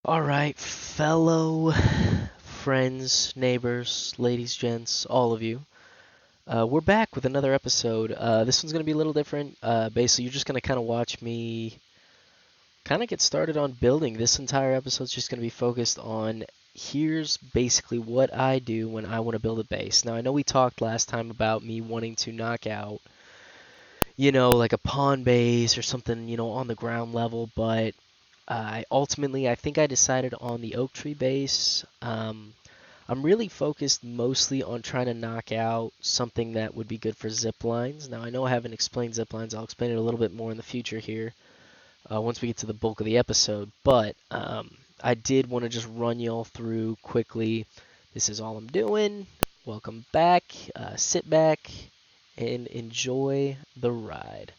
Alright, fellow friends, neighbors, ladies, gents, all of you. We're back with another episode. This one's going to be a little different. Basically, you're just going to kind of watch me kind of get started on building. This entire episode's just going to be focused on here's basically what I do when I want to build a base. Now, I know we talked last time about me wanting to knock out, like a pawn base or something, on the ground level, but I think I decided on the oak tree base. I'm really focused mostly on trying to knock out something that would be good for zip lines. Now, I know I haven't explained zip lines. I'll explain it a little bit more in the future here once we get to the bulk of the episode. But I did want to just run y'all through quickly. This is all I'm doing. Welcome back. Sit back and enjoy the ride.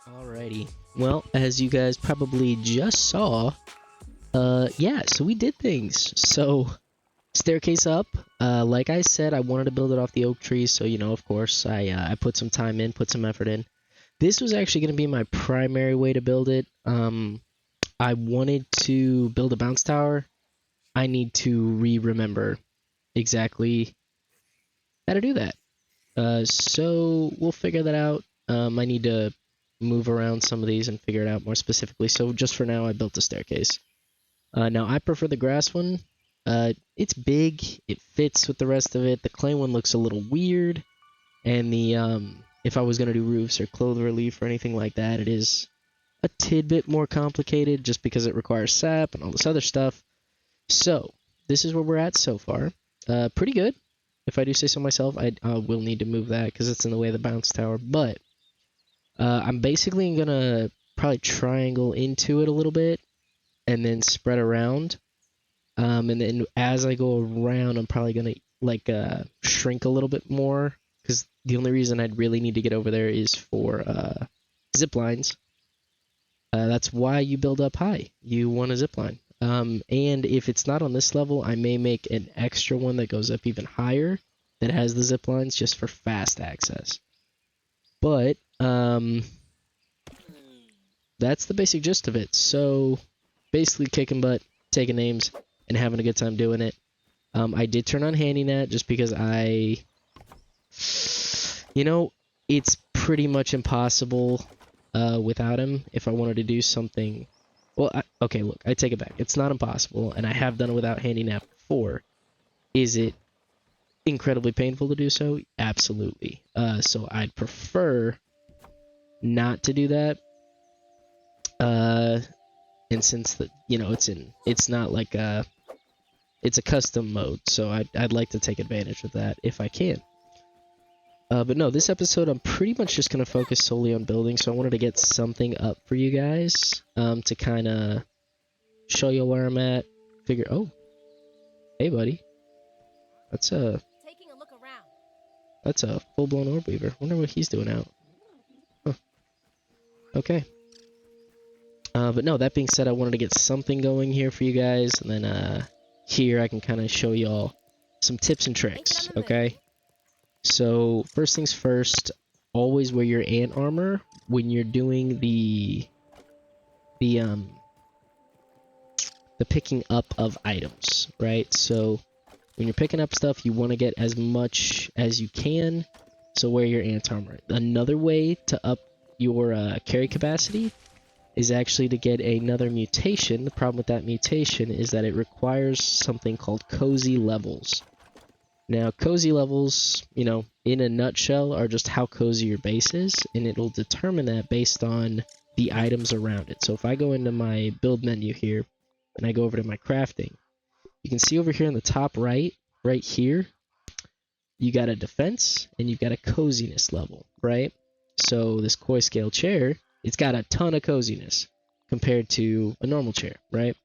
Alrighty. Well, as you guys probably just saw, yeah, so we did things. So, staircase up. Like I said, I wanted to build it off the oak tree, so, you know, of course, I put some time in, put some effort in. This was actually going to be my primary way to build it. I wanted to build a bounce tower. I need to remember exactly how to do that. So we'll figure that out. I need to move around some of these and figure it out more specifically. So just for now, I built a staircase. Now I prefer the grass one. It's big. It fits with the rest of it. The clay one looks a little weird. And the if I was gonna do roofs or cloth relief or anything like that, it is a tidbit more complicated just because it requires sap and all this other stuff. So this is where we're at so far. Pretty good. If I do say so myself, I will need to move that because it's in the way of the bounce tower. But I'm basically going to probably triangle into it a little bit and then spread around. And then as I go around, I'm probably going to like shrink a little bit more because the only reason I'd really need to get over there is for zip lines. That's why you build up high. You want a zip line. And if it's not on this level, I may make an extra one that goes up even higher that has the zip lines just for fast access. But that's the basic gist of it. So basically kicking butt, taking names, and having a good time doing it. I did turn on HandyNet just because you know, it's pretty much impossible without him if I wanted to do something. Well, okay, look, I take it back. It's not impossible, and I have done it without HandyNet before. Is it incredibly painful to do so? Absolutely. So I'd prefer not to do that. And since you know, it's not like it's a custom mode, so I'd like to take advantage of that if I can. But no, this episode I'm pretty much just going to focus solely on building, so I wanted to get something up for you guys to kind of show you where I'm at. Oh, Hey, buddy. That's a Taking a look around. that's a full-blown orb weaver. Wonder what he's doing out. Huh. Okay. But no, that being said, I wanted to get something going here for you guys, and then here I can kind of show y'all some tips and tricks. Okay. So first things first, always wear your ant armor when you're doing the picking up of items, right? So when you're picking up stuff, you want to get as much as you can. So wear your ant armor. Another way to up your carry capacity is actually to get another mutation. The problem with that mutation is that it requires something called cozy levels. Now, cozy levels, you know, in a nutshell, are just how cozy your base is, and it'll determine that based on the items around it. So if I go into my build menu here, and I go over to my crafting, you can see over here in the top right here, you got a defense, and you've got a coziness level, right? So this koi scale chair, it's got a ton of coziness compared to a normal chair, right?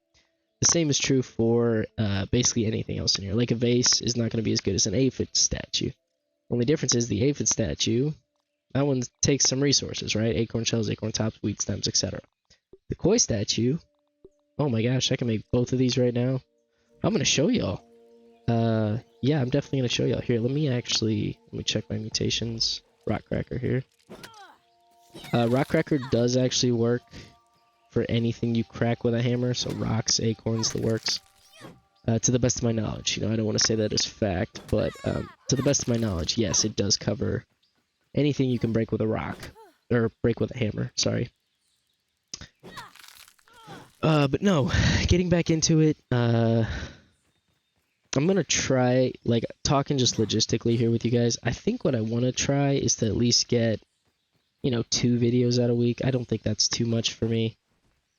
The same is true for basically anything else in here. Like a vase is not going to be as good as an aphid statue. Only difference is the aphid statue, that one takes some resources, right? Acorn shells, acorn tops, weed stems, etc. The koi statue, oh my gosh, I can make both of these right now. I'm going to show y'all. Yeah, I'm definitely going to show y'all. Here, let me check my mutations. Rockcracker here. Rockcracker does actually work for anything you crack with a hammer, so rocks, acorns, the works. To the best of my knowledge, you know, I don't want to say that as fact, but to the best of my knowledge, yes, it does cover anything you can break with a rock, or break with a hammer, sorry. But no, getting back into it, I'm gonna try, like, talking just logistically here with you guys. I think what I want to try is to at least get, you know, 2 videos out a week. I don't think that's too much for me.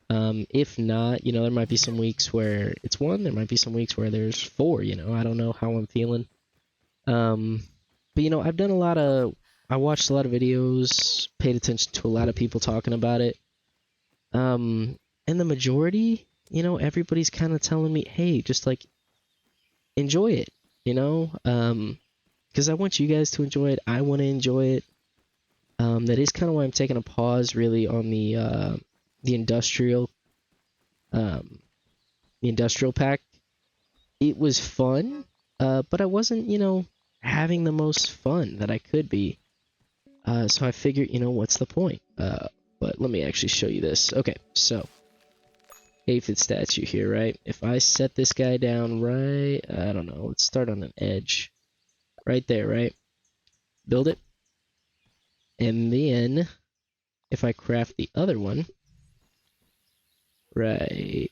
If not, you know, there might be some weeks where it's 1, there might be some weeks where there's 4, you know, I don't know how I'm feeling. But, you know, I watched a lot of videos, paid attention to a lot of people talking about it. And the majority, you know, everybody's kind of telling me, hey, just, like, enjoy it, you know? Because I want you guys to enjoy it, I want to enjoy it. That is kind of why I'm taking a pause, really, on the industrial pack. It was fun, but I wasn't, you know, having the most fun that I could be. So I figured, you know, what's the point? But let me actually show you this. Okay, so aphid statue here, right? If I set this guy down right, I don't know, let's start on an edge. Right there, right? Build it. And then if I craft the other one, right,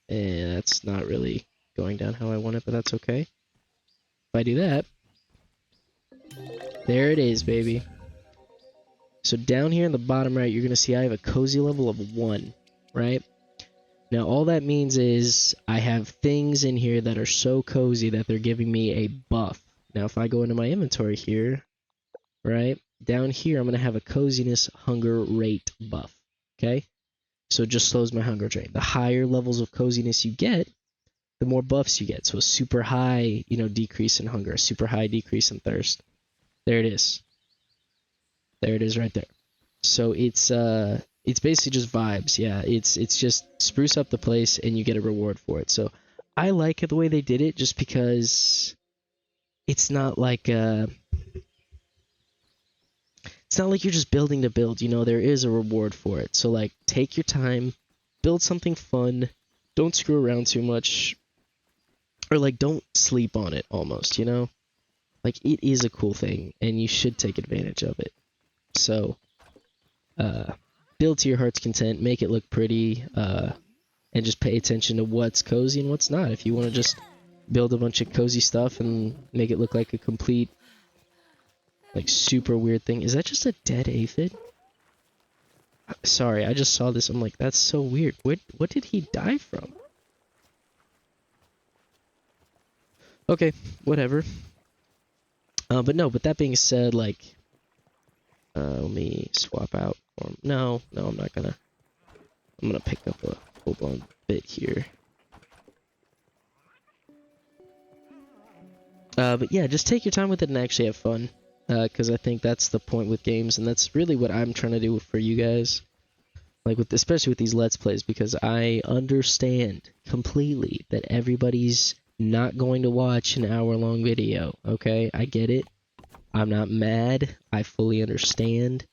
and that's not really going down how I want it, but that's okay. If I do that, there it is, baby. So down here in the bottom right, you're going to see I have a cozy level of 1, right? Now all that means is I have things in here that are so cozy that they're giving me a buff. Now if I go into my inventory here, right, down here I'm going to have a coziness hunger rate buff, okay? So it just slows my hunger drain. The higher levels of coziness you get, the more buffs you get. So a super high, you know, decrease in hunger, a super high decrease in thirst. There it is. There it is right there. So it's basically just vibes. Yeah, it's just spruce up the place and you get a reward for it. So I like the way they did it just because it's not like you're just building to build, you know, there is a reward for it. So like take your time, build something fun, don't screw around too much, or like don't sleep on it almost, you know? Like it is a cool thing and you should take advantage of it. So build to your heart's content, make it look pretty, and just pay attention to what's cozy and what's not. If you want to just build a bunch of cozy stuff and make it look like a complete, like, super weird thing. Is that just a dead aphid? Sorry, I just saw this. I'm like, that's so weird. What did he die from? Okay, whatever. But that being said, like, let me swap out. No, I'm not gonna. I'm gonna pick up a full-blown bit here. But yeah, just take your time with it and actually have fun. Because I think that's the point with games, and that's really what I'm trying to do for you guys. Like especially with these Let's Plays, because I understand completely that everybody's not going to watch an hour-long video. Okay, I get it. I'm not mad. I fully understand.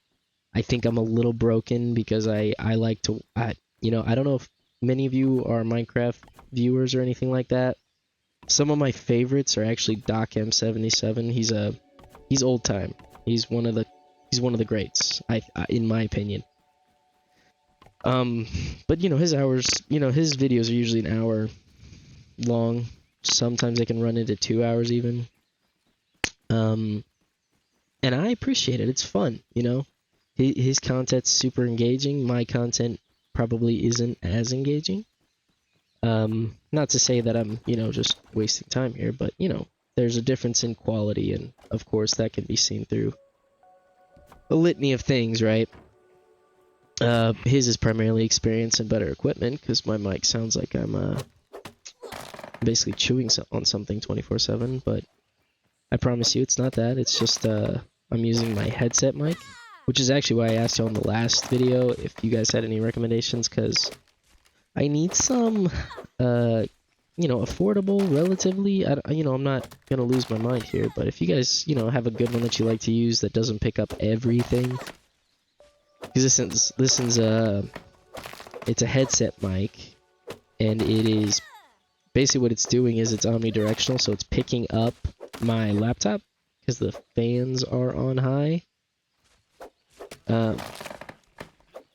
I think I'm a little broken because I like to, I don't know if many of you are Minecraft viewers or anything like that. Some of my favorites are actually Doc M77. He's old time. He's one of the greats. In my opinion. But his hours, his videos are usually an hour long. Sometimes they can run into 2 hours even. And I appreciate it. It's fun, His content's super engaging. My content probably isn't as engaging. Not to say that I'm, just wasting time here, but, there's a difference in quality, and of course that can be seen through a litany of things, right? His is primarily experience and better equipment, because my mic sounds like I'm basically chewing on something 24/7, but I promise you it's not that. It's just I'm using my headset mic, which is actually why I asked you on the last video if you guys had any recommendations, because I need some affordable, relatively. I'm not gonna lose my mind here, but if you guys, have a good one that you like to use that doesn't pick up everything, because it's a headset mic, and it is basically what it's doing is it's omnidirectional, so it's picking up my laptop because the fans are on high.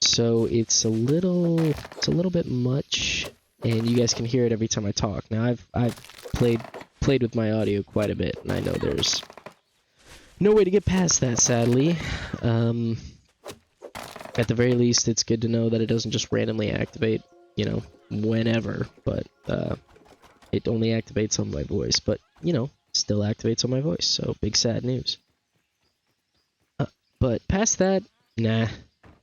So it's a little bit much, and you guys can hear it every time I talk. Now I've played with my audio quite a bit, and I know there's no way to get past that, sadly. At the very least, it's good to know that it doesn't just randomly activate, whenever, but it only activates on my voice, but still activates on my voice, so big sad news. But past that, nah.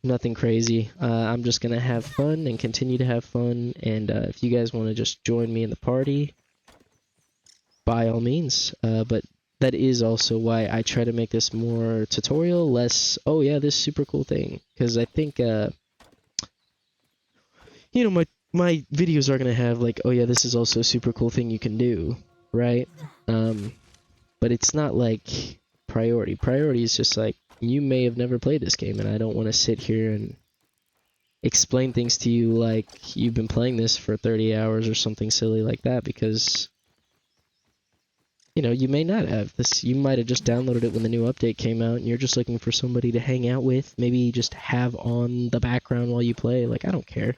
Nothing crazy. I'm just gonna have fun and continue to have fun, and if you guys want to just join me in the party, by all means. But that is also why I try to make this more tutorial, less, oh yeah, this super cool thing, because I think, my videos are gonna have like, oh yeah, this is also a super cool thing you can do, right? But it's not like priority. Priority is just like, you may have never played this game, and I don't want to sit here and explain things to you like you've been playing this for 30 hours or something silly like that, because, you may not have. You might have just downloaded it when the new update came out, and you're just looking for somebody to hang out with, maybe just have on the background while you play. Like, I don't care.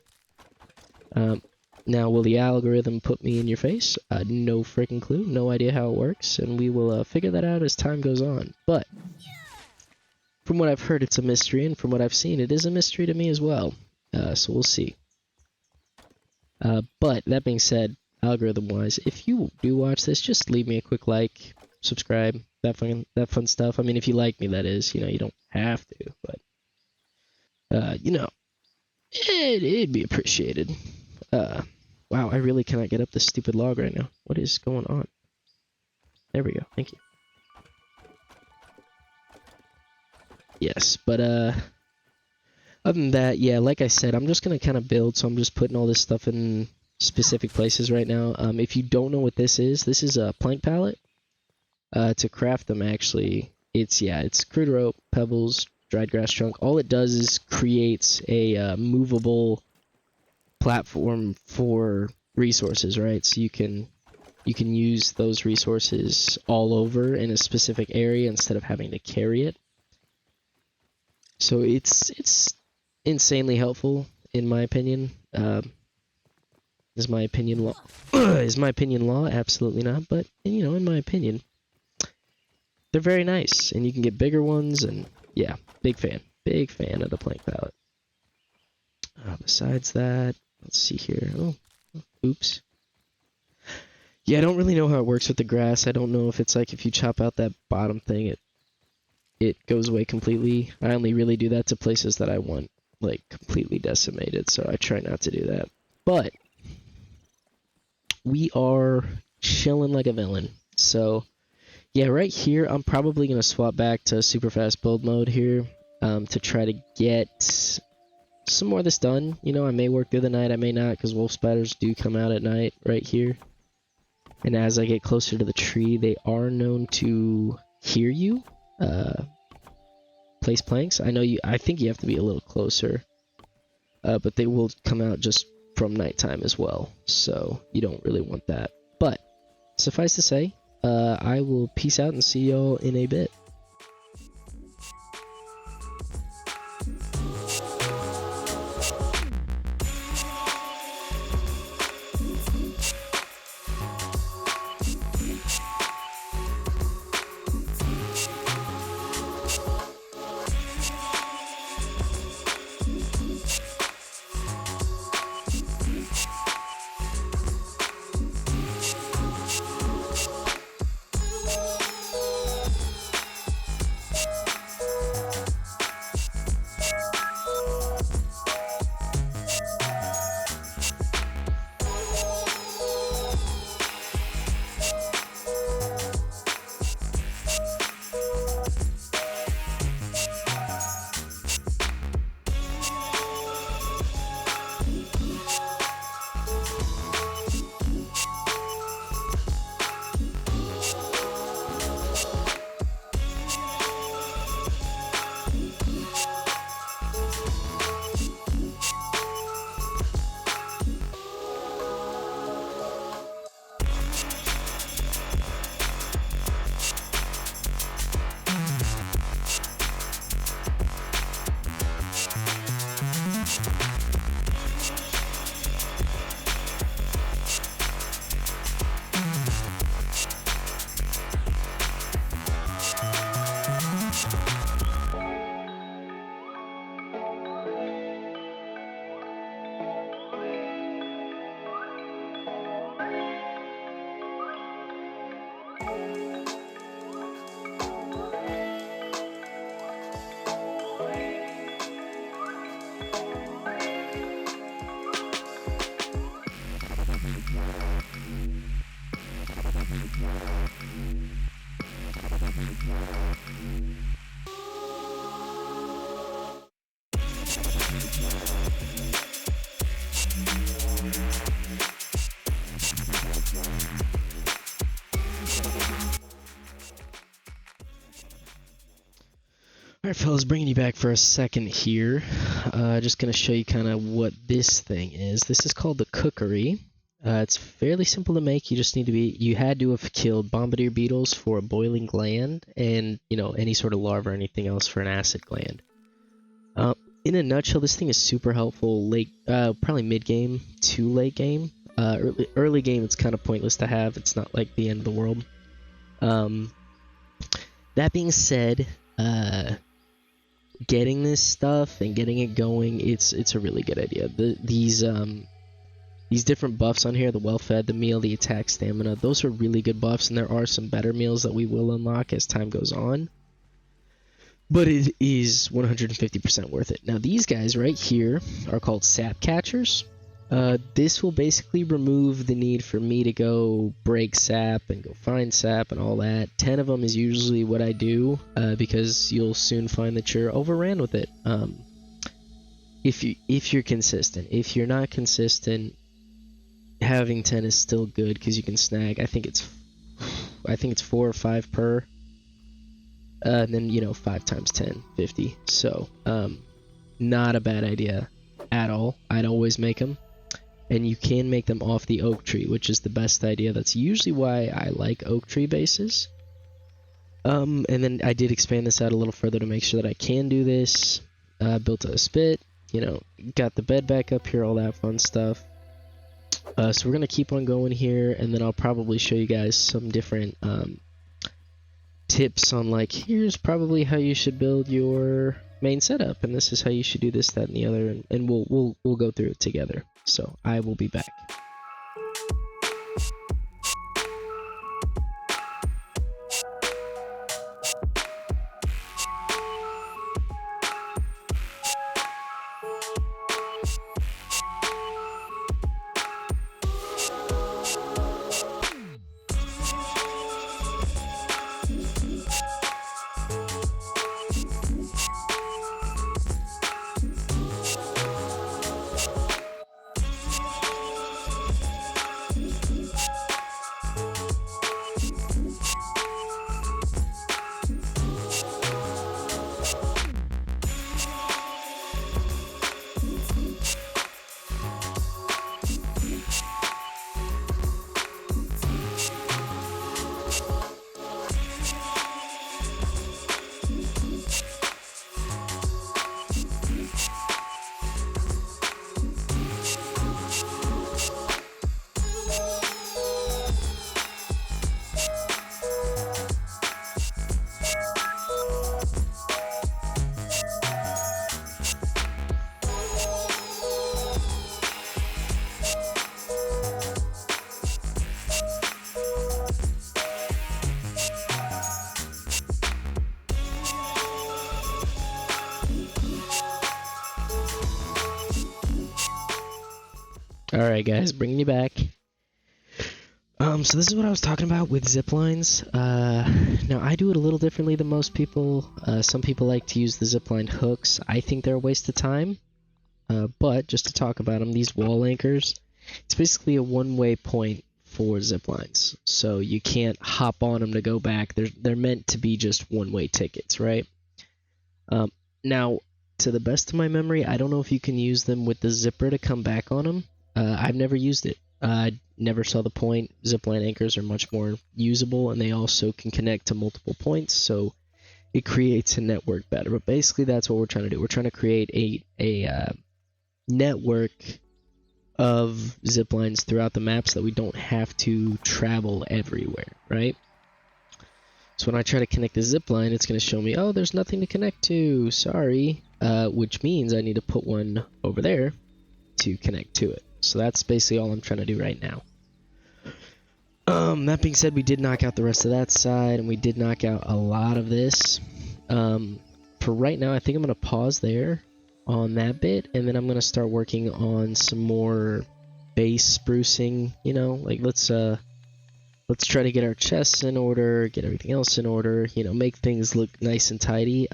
Now, will the algorithm put me in your face? No freaking clue. No idea how it works, and we will figure that out as time goes on. But from what I've heard, it's a mystery, and from what I've seen, it is a mystery to me as well. So we'll see. But that being said, algorithm-wise, if you do watch this, just leave me a quick like, subscribe, that fun stuff. I mean, if you like me, that is. You don't have to, but it'd be appreciated. Wow, I really cannot get up this stupid log right now. What is going on? There we go. Thank you. Yes, but other than that, yeah, like I said, I'm just gonna kind of build, so I'm just putting all this stuff in specific places right now. If you don't know what this is a plank pallet. To craft them, actually, it's crude rope, pebbles, dried grass trunk. All it does is creates a movable platform for resources, right? So you can use those resources all over in a specific area instead of having to carry it. So it's insanely helpful, in my opinion. Is my opinion law? Is my opinion law? Absolutely not. But in my opinion, they're very nice, and you can get bigger ones. And yeah, big fan of the plank pallet. Besides that, let's see here. Oh, oops. Yeah, I don't really know how it works with the grass. I don't know if it's like if you chop out that bottom thing, it goes away completely. I only really do that to places that I want, like, completely decimated, so I try not to do that. But we are chilling like a villain. So Yeah, right here, I'm probably going to swap back to super fast build mode here to try to get some more of this done. You know, I may work through the night, I may not, because wolf spiders do come out at night right here. And as I get closer to the tree, they are known to hear you. Place planks. I think you have to be a little closer. But they will come out just from nighttime as well. So you don't really want that. But suffice to say, I will peace out and see y'all in a bit. Alright fellas, bringing you back for a second here. Just going to show you kind of what this thing is. This is called the cookery. It's fairly simple to make. You had to have killed bombardier beetles for a boiling gland, and any sort of larva or anything else for an acid gland. In a nutshell, this thing is super helpful late, probably mid game to late game. Early game, it's kind of pointless to have. It's not like the end of the world. That being said, getting this stuff and getting it going, it's a really good idea. These different buffs on here, the well-fed, the meal, the attack, stamina, those are really good buffs, and there are some better meals that we will unlock as time goes on. But it is 150% worth it. Now these guys right here are called sap catchers. This will basically remove the need for me to go break sap and go find sap and all that. 10 of them is usually what I do, because you'll soon find that you're overran with it. If you're consistent. If you're not consistent, having 10 is still good because you can snag. I think it's 4 or 5 per. And then 5 times 10, 50. So not a bad idea at all. I'd always make them. And you can make them off the oak tree, which is the best idea. That's usually why I like oak tree bases. And then I did expand this out a little further to make sure that I can do this. Built a spit, got the bed back up here, all that fun stuff. So we're going to keep on going here, and then I'll probably show you guys some different tips on, like, here's probably how you should build your main setup, and this is how you should do this, that, and the other, and we'll go through it together. So I will be back. Alright guys, bringing you back. So this is what I was talking about with zip lines. Now I do it a little differently than most people. Some people like to use the zipline hooks. I think they're a waste of time. But just to talk about them, these wall anchors, it's basically a one-way point for zip lines. So you can't hop on them to go back. They're meant to be just one-way tickets, right? Now, to the best of my memory, I don't know if you can use them with the zipper to come back on them. I've never used it. I never saw the point. Zipline anchors are much more usable, and they also can connect to multiple points, so it creates a network better. But basically, that's what we're trying to do. We're trying to create a network of zip lines throughout the map so that we don't have to travel everywhere, right? So when I try to connect a zip line, it's going to show me, oh, there's nothing to connect to, sorry, which means I need to put one over there to connect to it. So that's basically all I'm trying to do right now. That being said, we did knock out the rest of that side, and we did knock out a lot of this. For right now, I think I'm going to pause there on that bit, and then I'm going to start working on some more base sprucing, you know, like let's try to get our chests in order, get everything else in order, you know, make things look nice and tidy.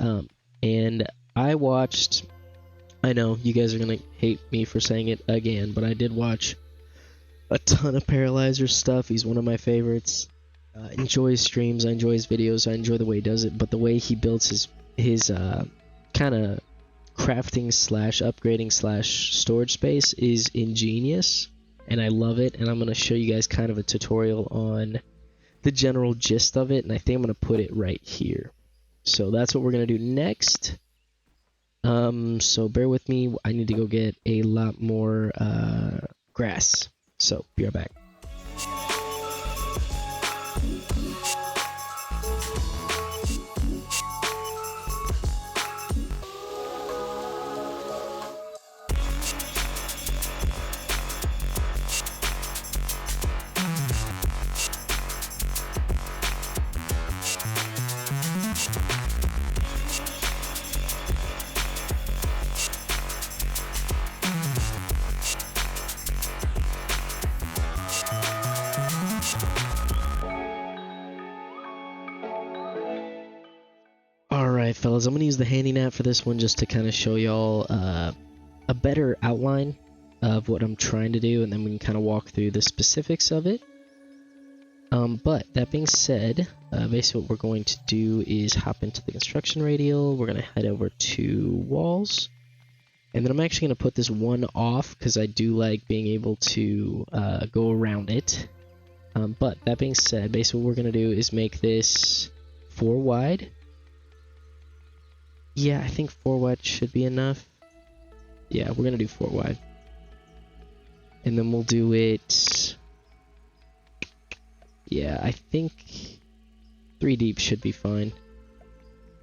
And I watched, I know you guys are going to hate me for saying it again, but I did watch a ton of Paralyzer stuff. He's one of my favorites. Enjoy his streams, I enjoy his videos, I enjoy the way he does it, but the way he builds his kind of crafting slash upgrading slash storage space is ingenious, and I love it, and I'm going to show you guys kind of a tutorial on the general gist of it, and I think I'm going to put it right here. So that's what we're going to do next. So bear with me, I need to go get a lot more grass. So be right back. Alright fellas, I'm going to use the handy nap for this one just to kind of show y'all a better outline of what I'm trying to do, and then we can kind of walk through the specifics of it. But that being said, basically what we're going to do is hop into the construction radial. We're going to head over to walls, and then I'm actually going to put this one off because I do like being able to go around it. But that being said, basically what we're going to do is make this 4 wide. Yeah, I think 4 wide should be enough. Yeah, we're gonna do 4 wide. And then we'll do it... Yeah, I think 3 deep should be fine.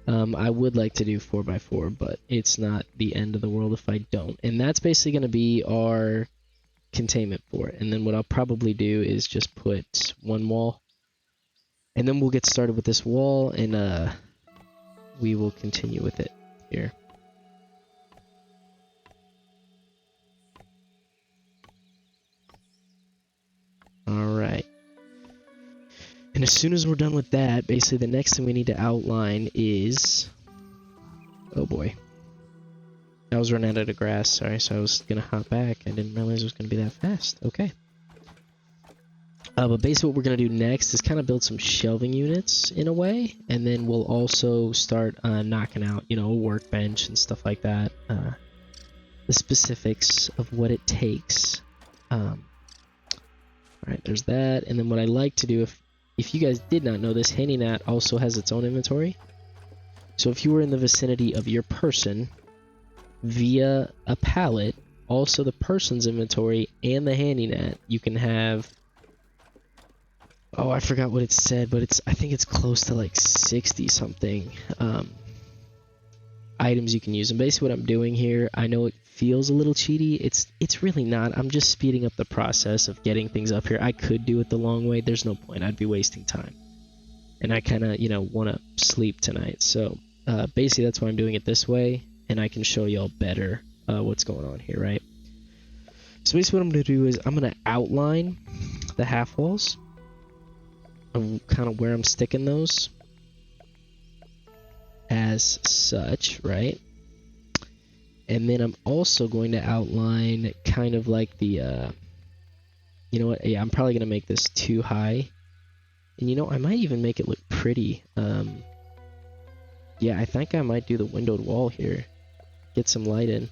I would like to do 4x4, but it's not the end of the world if I don't. And that's basically gonna be our containment for it. And then what I'll probably do is just put 1 wall. And then we'll get started with this wall, and we will continue with it here. Alright. And as soon as we're done with that, basically the next thing we need to outline is... Oh boy. I was running out of grass, sorry, so I was gonna hop back. I didn't realize it was gonna be that fast. Okay. But basically what we're going to do next is kind of build some shelving units in a way, and then we'll also start knocking out, you know, a workbench and stuff like that. The specifics of what it takes. Alright, there's that, and then what I like to do, if you guys did not know this, HandyNat also has its own inventory. So if you were in the vicinity of your person, via a pallet, also the person's inventory and the HandyNat, you can have... Oh, I forgot what it said, but I think it's close to like 60 something items you can use. And basically what I'm doing here, I know it feels a little cheaty. It's really not. I'm just speeding up the process of getting things up here. I could do it the long way. There's no point. I'd be wasting time. And I kind of, you know, want to sleep tonight. So basically that's why I'm doing it this way, and I can show y'all better what's going on here, right? So basically what I'm going to do is I'm going to outline the half walls of kind of where I'm sticking those as such, right? And then I'm also going to outline kind of like the, you know what, yeah, I'm probably going to make this too high. And you know, I might even make it look pretty. Yeah, I think I might do the windowed wall here. Get some light in.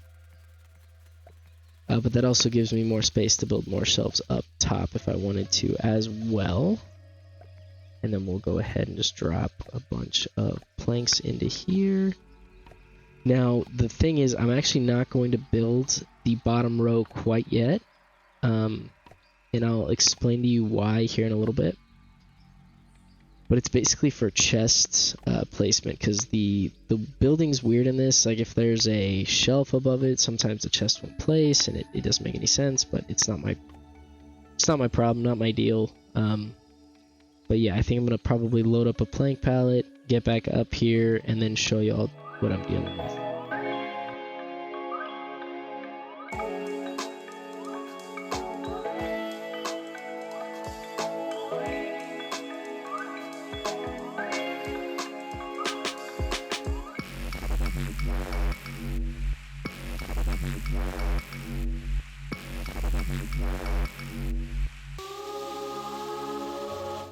But that also gives me more space to build more shelves up top if I wanted to as well. And then we'll go ahead and just drop a bunch of planks into here. Now, the thing is, I'm actually not going to build the bottom row quite yet. And I'll explain to you why here in a little bit. But it's basically for chest placement, because the building's weird in this. Like, if there's a shelf above it, sometimes the chest won't place, and it doesn't make any sense. But it's not my problem, not my deal. But yeah, I think I'm gonna probably load up a plank pallet, get back up here, and then show y'all what I'm dealing with.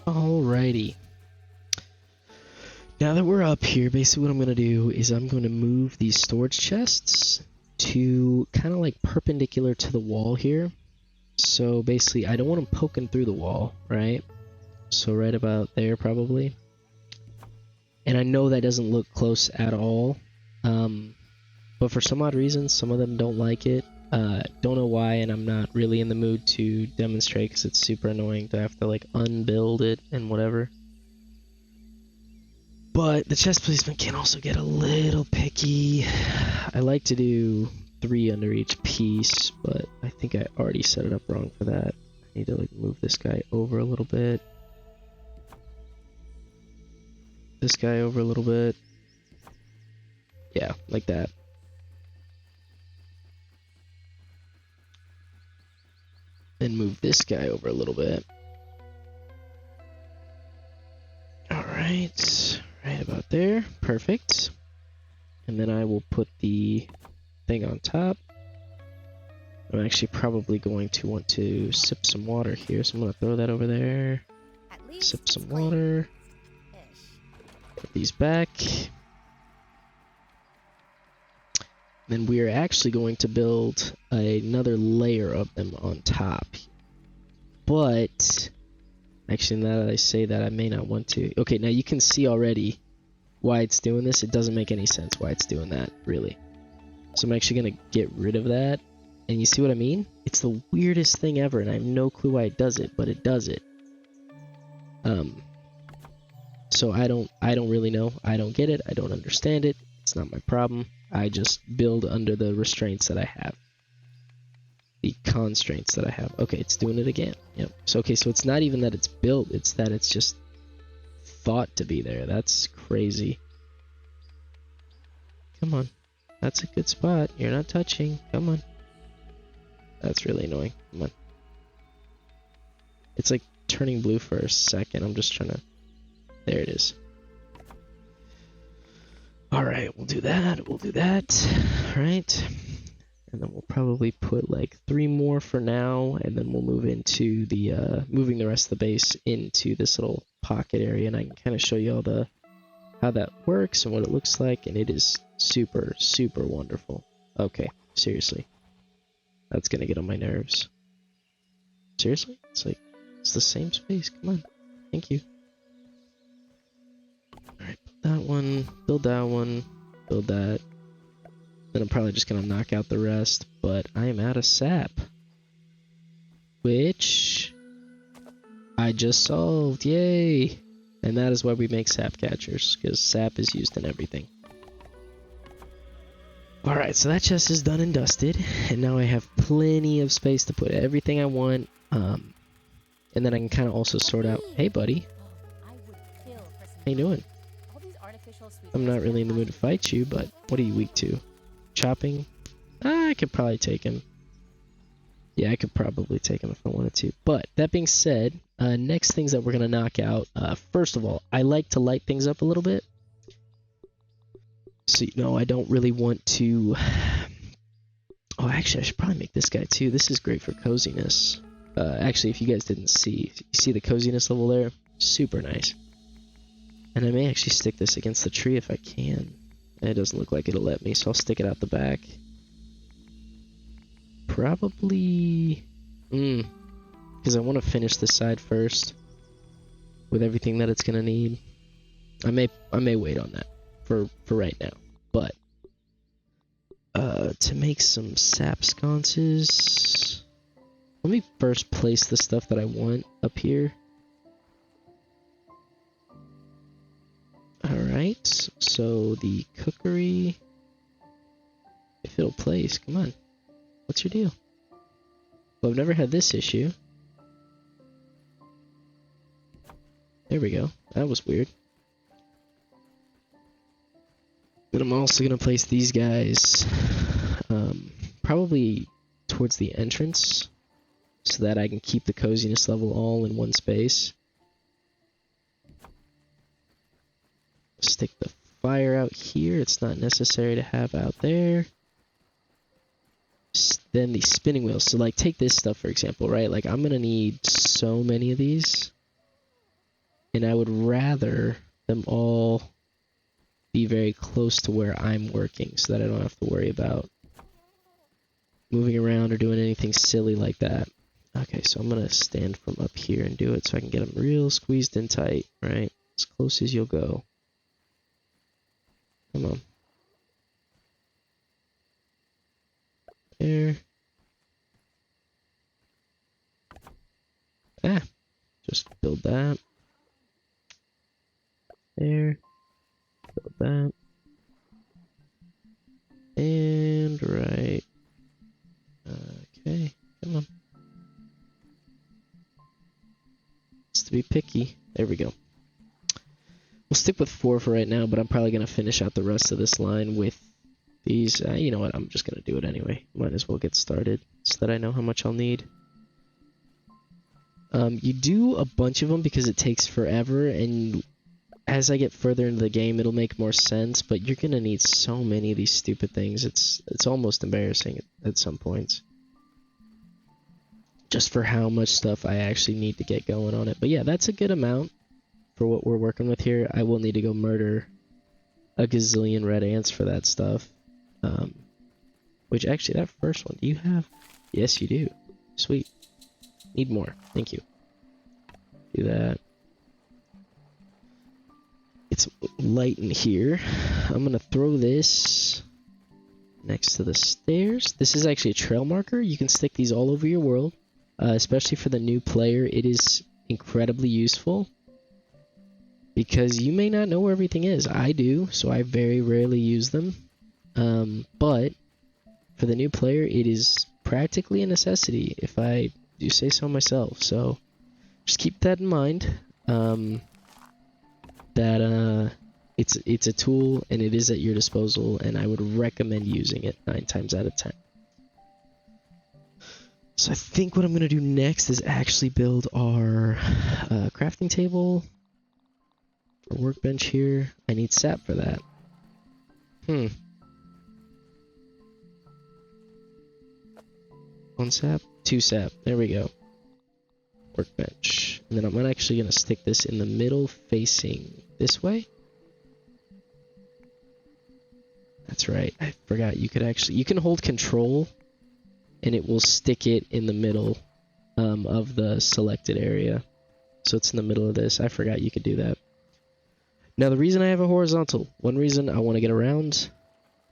Alrighty. Now that we're up here, basically what I'm going to do is I'm going to move these storage chests to kind of like perpendicular to the wall here. So basically I don't want them poking through the wall, right? So right about there probably. And I know that doesn't look close at all. But for some odd reason, some of them don't like it. Don't know why, and I'm not really in the mood to demonstrate because it's super annoying to have to like unbuild it and whatever. But the chest placement can also get a little picky. I like to do 3 under each piece, but I think I already set it up wrong for that. I need to like move this guy over a little bit. This guy over a little bit. Yeah, like that. And move this guy over a little bit. Alright, right about there. Perfect. And then I will put the thing on top. I'm actually probably going to want to sip some water here, so I'm going to throw that over there. Sip some water. Put these back. Then we are actually going to build another layer of them on top. But, actually now that I say that, I may not want to. Okay, now you can see already why it's doing this. It doesn't make any sense why it's doing that, really. So I'm actually going to get rid of that. And you see what I mean? It's the weirdest thing ever, and I have no clue why it does it, but it does it. So I don't really know. I don't get it. I don't understand it. It's not my problem. I just build under the restraints that I have. The constraints that I have. Okay, it's doing it again. Yep. So, okay, so it's not even that it's built, it's that it's just thought to be there. That's crazy. Come on. That's a good spot. You're not touching. Come on. That's really annoying. Come on. It's like turning blue for a second. I'm just trying to... There it is. Alright, we'll do that. We'll do that. Right. And then we'll probably put like 3 more for now, and then we'll move into the moving the rest of the base into this little pocket area, and I can kind of show you all how that works and what it looks like, and it is super, super wonderful. Okay, seriously. That's gonna get on my nerves. Seriously? It's like, it's the same space. Come on. Thank you. Alright, that one, build that one, build that. Then I'm probably just gonna knock out the rest, but I am out of sap. Which I just solved, yay! And that is why we make sap catchers, because sap is used in everything. Alright, so that chest is done and dusted, and now I have plenty of space to put everything I want, and then I can kind of also sort out, hey buddy, how you doing? I'm not really in the mood to fight you, but what are you weak to? Chopping? I could probably take him. Yeah, I could probably take them if I wanted to. But that being said, next things that we're going to knock out. First of all, I like to light things up a little bit. So, I don't really want to... Oh, actually, I should probably make this guy too. This is great for coziness. Actually, if you guys didn't see, you see the coziness level there? Super nice. And I may actually stick this against the tree if I can. It doesn't look like it'll let me, so I'll stick it out the back. Probably... because I want to finish this side first with everything that it's going to need. I may wait on that for right now. But to make some sap sconces, let me first place the stuff that I want up here. Alright, so the cookery, if it'll place, come on. What's your deal? Well, I've never had this issue. There we go. That was weird. But I'm also going to place these guys probably towards the entrance so that I can keep the coziness level all in one space. Stick the fire out here. It's not necessary to have out there. Then the spinning wheels. So like take this stuff for example, right? Like I'm going to need so many of these. And I would rather them all be very close to where I'm working so that I don't have to worry about moving around or doing anything silly like that. Okay, so I'm going to stand from up here and do it so I can get them real squeezed in tight, right? As close as you'll go. Come on. There. Just build that. There. Build that. And right. Okay, come on. It's to be picky. There we go. We'll stick with 4 for right now, but I'm probably going to finish out the rest of this line with these. You know what, I'm just going to do it anyway. Might as well get started so that I know how much I'll need. You do a bunch of them because it takes forever, and as I get further into the game, it'll make more sense, but you're going to need so many of these stupid things. It's almost embarrassing at some points. Just for how much stuff I actually need to get going on it. But yeah, that's a good amount for what we're working with here. I will need to go murder a gazillion red ants for that stuff. Which actually, that first one, do you have? Yes, you do. Sweet. Need more. Thank you. Do that. It's light in here. I'm gonna throw this next to the stairs. This is actually a trail marker. You can stick these all over your world, especially for the new player. It is incredibly useful because you may not know where everything is. I do, so I very rarely use them. But for the new player, it is practically a necessity, if I do say so myself. So just keep that in mind. That it's a tool and it is at your disposal, and I would recommend using it 9 times out of 10. So I think what I'm going to do next is actually build our crafting table or workbench here. I need sap for that. 1 sap? 2 sap. There we go. Workbench. And then I'm actually going to stick this in the middle facing this way. That's right. I forgot you can hold control and it will stick it in the middle of the selected area. So it's in the middle of this. I forgot you could do that. Now the reason I have a horizontal, one reason I want to get around.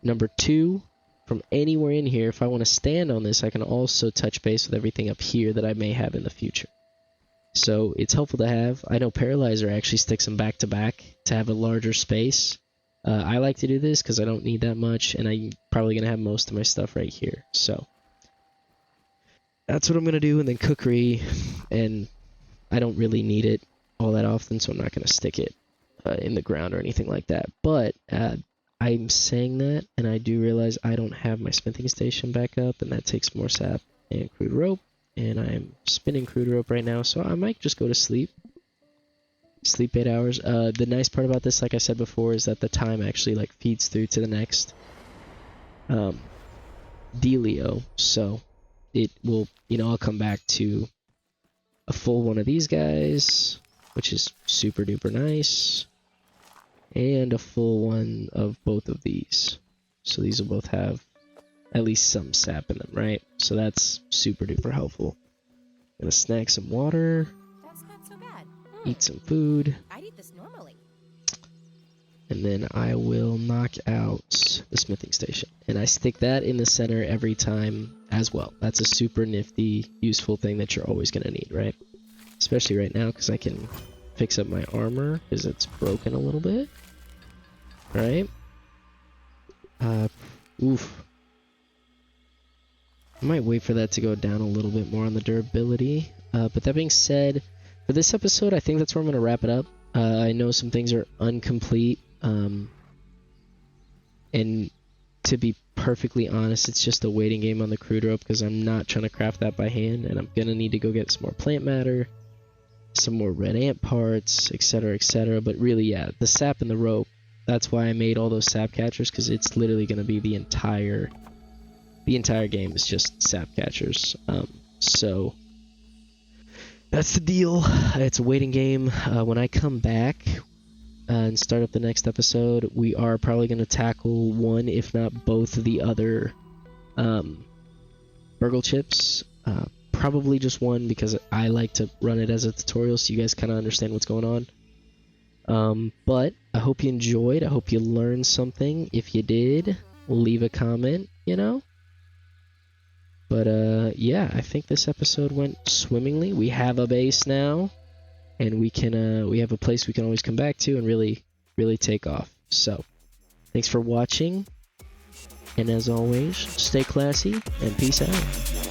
Number 2, from anywhere in here, if I want to stand on this, I can also touch base with everything up here that I may have in the future. So it's helpful to have. I know Paralyzer actually sticks them back to back to have a larger space. I like to do this because I don't need that much, and I'm probably going to have most of my stuff right here. So that's what I'm going to do, and then cookery, and I don't really need it all that often, so I'm not going to stick it in the ground or anything like that. But I'm saying that, and I do realize I don't have my smithing station back up, and that takes more sap. and crude rope, and I'm spinning crude rope right now, so I might just go to sleep. Sleep 8 hours. The nice part about this, like I said before, is that the time actually like feeds through to the next dealio, so it will, I'll come back to a full one of these guys, which is super duper nice, and a full one of both of these. So these will both have at least some sap in them, right? So that's super duper helpful. Gonna snag some water. That's not so bad. Eat some food. I'd eat this normally. And then I will knock out the smithing station. And I stick that in the center every time as well. That's a super nifty, useful thing that you're always gonna need, right? Especially right now, because I can fix up my armor, because it's broken a little bit. Right? Oof. I might wait for that to go down a little bit more on the durability. But that being said, for this episode, I think that's where I'm going to wrap it up. I know some things are incomplete. And to be perfectly honest, it's just a waiting game on the crude rope because I'm not trying to craft that by hand. And I'm going to need to go get some more plant matter, some more red ant parts, etc., etc. But really, yeah, the sap and the rope, that's why I made all those sap catchers, because it's literally going to be the entire game is just sap catchers. So that's the deal. It's a waiting game. When I come back and start up the next episode, we are probably going to tackle one, if not both, of the other burgle chips. Probably just one, because I like to run it as a tutorial so you guys kind of understand what's going on. But I hope you enjoyed. I hope you learned something. If you did, leave a comment, But yeah, I think this episode went swimmingly. We have a base now, and we have a place we can always come back to and really take off. So, thanks for watching, and as always, stay classy and peace out.